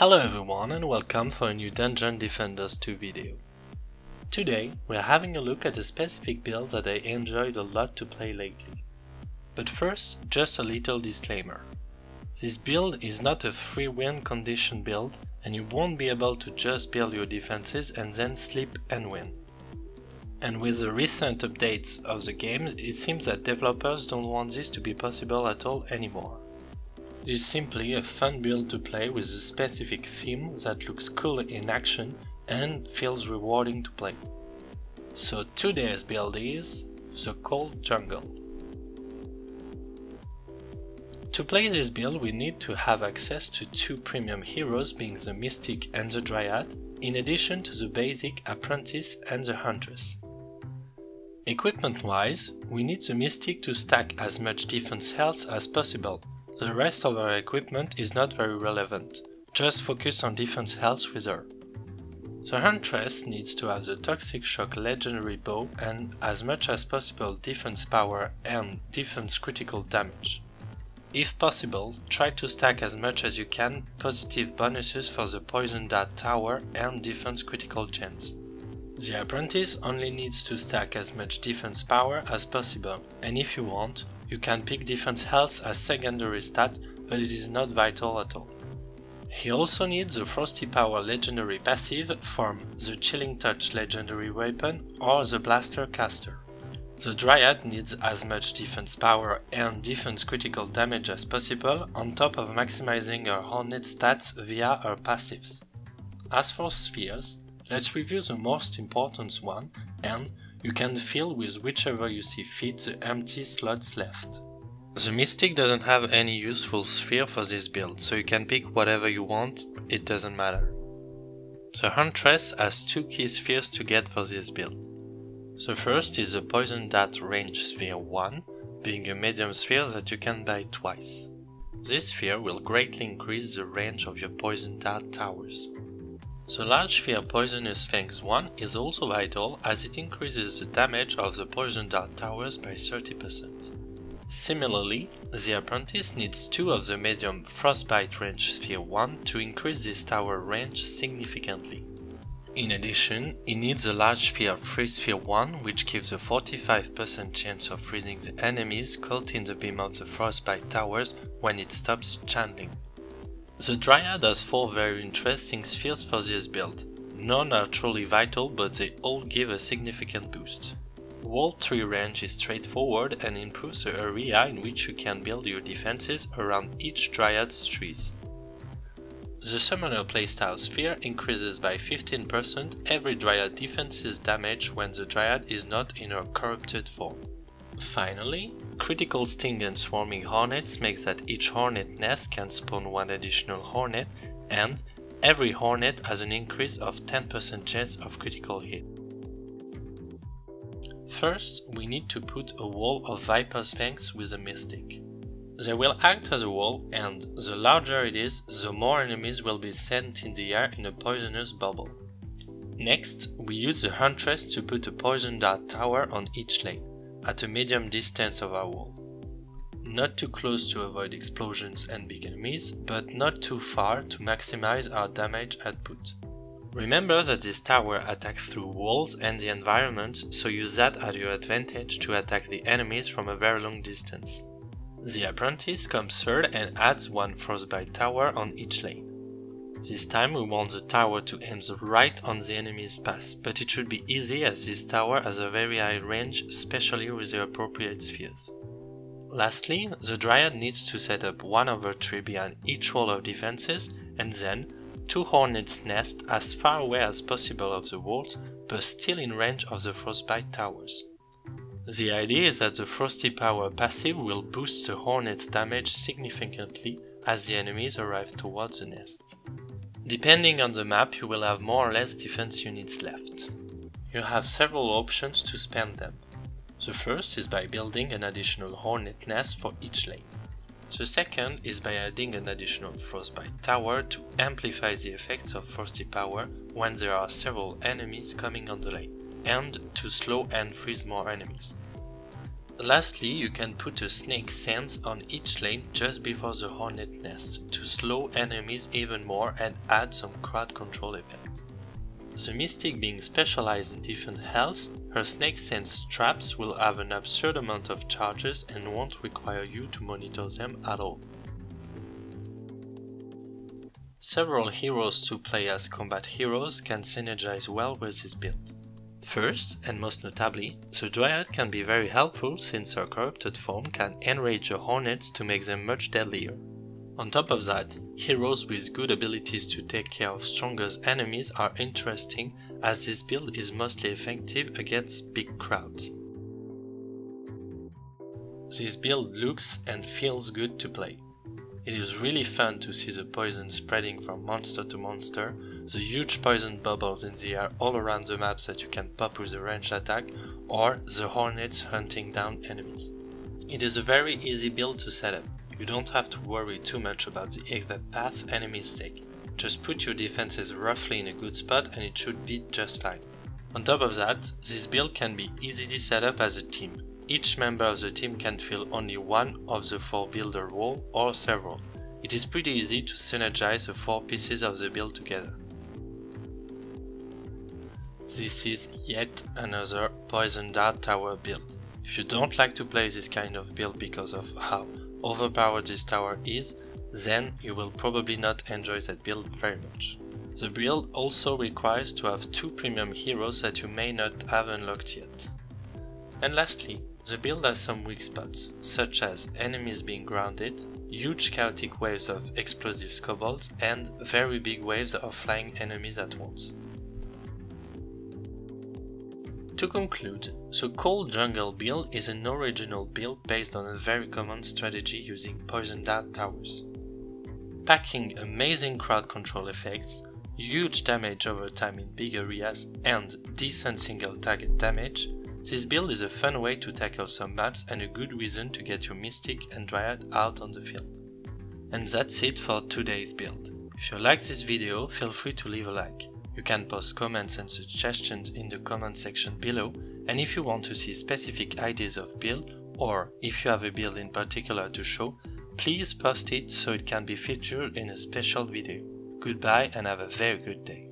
Hello everyone and welcome for a new Dungeon Defenders 2 video. Today we are having a look at a specific build that I enjoyed a lot to play lately. But first, just a little disclaimer. This build is not a free win condition build and you won't be able to just build your defenses and then sleep and win. And with the recent updates of the game, it seems that developers don't want this to be possible at all anymore. It is simply a fun build to play with a specific theme that looks cool in action and feels rewarding to play. So today's build is the Cold Jungle. To play this build we need to have access to two premium heroes, being the Mystic and the Dryad, in addition to the basic Apprentice and the Huntress. Equipment wise, we need the Mystic to stack as much defense health as possible. The rest of our equipment is not very relevant, just focus on defense health with her. The Huntress needs to have the Toxic Shock legendary bow and as much as possible defense power and defense critical damage. If possible, try to stack as much as you can positive bonuses for the Poison Dart tower and defense critical gens. The Apprentice only needs to stack as much defense power as possible, and if you want, you can pick defense health as secondary stat, but it is not vital at all. He also needs the Frosty Power legendary passive from the Chilling Touch legendary weapon or the Blaster caster. The Dryad needs as much defense power and defense critical damage as possible, on top of maximizing her Hornet stats via her passives. As for spheres, let's review the most important one, and you can fill with whichever you see fit the empty slots left. The Mystic doesn't have any useful sphere for this build, so you can pick whatever you want, it doesn't matter. The Huntress has two key spheres to get for this build. The first is the Poison Dart range sphere 1, being a medium sphere that you can buy twice. This sphere will greatly increase the range of your Poison Dart towers. The large sphere Poisonous Fangs 1 is also vital as it increases the damage of the Poison Dart towers by 30%. Similarly, the Apprentice needs two of the medium Frostbite range sphere 1 to increase this tower range significantly. In addition, he needs a large sphere Freeze sphere 1, which gives a 45% chance of freezing the enemies caught in the beam of the Frostbite towers when it stops channeling. The Dryad has four very interesting spheres for this build. None are truly vital, but they all give a significant boost. Wall tree range is straightforward and improves the area in which you can build your defenses around each Dryad's trees. The Summoner playstyle sphere increases by 15% every Dryad defense's damage when the Dryad is not in her corrupted form. Finally, critical sting and swarming hornets makes that each hornet nest can spawn one additional hornet, and every hornet has an increase of 10% chance of critical hit. First, we need to put a wall of Viper's Fangs with a Mystic. They will act as a wall, and the larger it is, the more enemies will be sent in the air in a poisonous bubble. Next, we use the Huntress to put a Poison Dart tower on each lane, at a medium distance of our wall. Not too close to avoid explosions and big enemies, but not too far to maximize our damage output. Remember that this tower attacks through walls and the environment, so use that at your advantage to attack the enemies from a very long distance. The Apprentice comes third and adds one Frostbite tower on each lane. This time we want the tower to aim right on the enemy's path, but it should be easy as this tower has a very high range, especially with the appropriate spheres. Lastly, the Dryad needs to set up one overtree behind each wall of defenses, and then two Hornets' nest as far away as possible of the walls, but still in range of the Frostbite towers. The idea is that the Frosty Power passive will boost the Hornets' damage significantly as the enemies arrive towards the nest. Depending on the map, you will have more or less defense units left. You have several options to spend them. The first is by building an additional Hornet nest for each lane. The second is by adding an additional Frostbite tower to amplify the effects of Frosty Power when there are several enemies coming on the lane, and to slow and freeze more enemies. Lastly, you can put a snake sense on each lane just before the hornet nest to slow enemies even more and add some crowd control effect. The Mystic being specialized in different health, her snake sense traps will have an absurd amount of charges and won't require you to monitor them at all. Several heroes to play as combat heroes can synergize well with this build. First, and most notably, the Dryad can be very helpful since her corrupted form can enrage the hornets to make them much deadlier. On top of that, heroes with good abilities to take care of stronger enemies are interesting as this build is mostly effective against big crowds. This build looks and feels good to play. It is really fun to see the poison spreading from monster to monster, the huge poison bubbles in the air all around the maps that you can pop with a ranged attack, or the hornets hunting down enemies. It is a very easy build to set up. You don't have to worry too much about the exact path enemies take. Just put your defenses roughly in a good spot and it should be just fine. On top of that, this build can be easily set up as a team. Each member of the team can fill only one of the 4 builder role or several. It is pretty easy to synergize the 4 pieces of the build together. This is yet another Poison Dart Tower build. If you don't like to play this kind of build because of how overpowered this tower is, then you will probably not enjoy that build very much. The build also requires to have 2 premium heroes that you may not have unlocked yet. And lastly, the build has some weak spots, such as enemies being grounded, huge chaotic waves of explosive kobolds, and very big waves of flying enemies at once. To conclude, the Cold Jungle build is an original build based on a very common strategy using Poison Dart Towers. Packing amazing crowd control effects, huge damage over time in big areas, and decent single target damage, this build is a fun way to tackle some maps and a good reason to get your Mystic and Dryad out on the field. And that's it for today's build. If you like this video, feel free to leave a like. You can post comments and suggestions in the comment section below, and if you want to see specific ideas of build, or if you have a build in particular to show, please post it so it can be featured in a special video. Goodbye and have a very good day.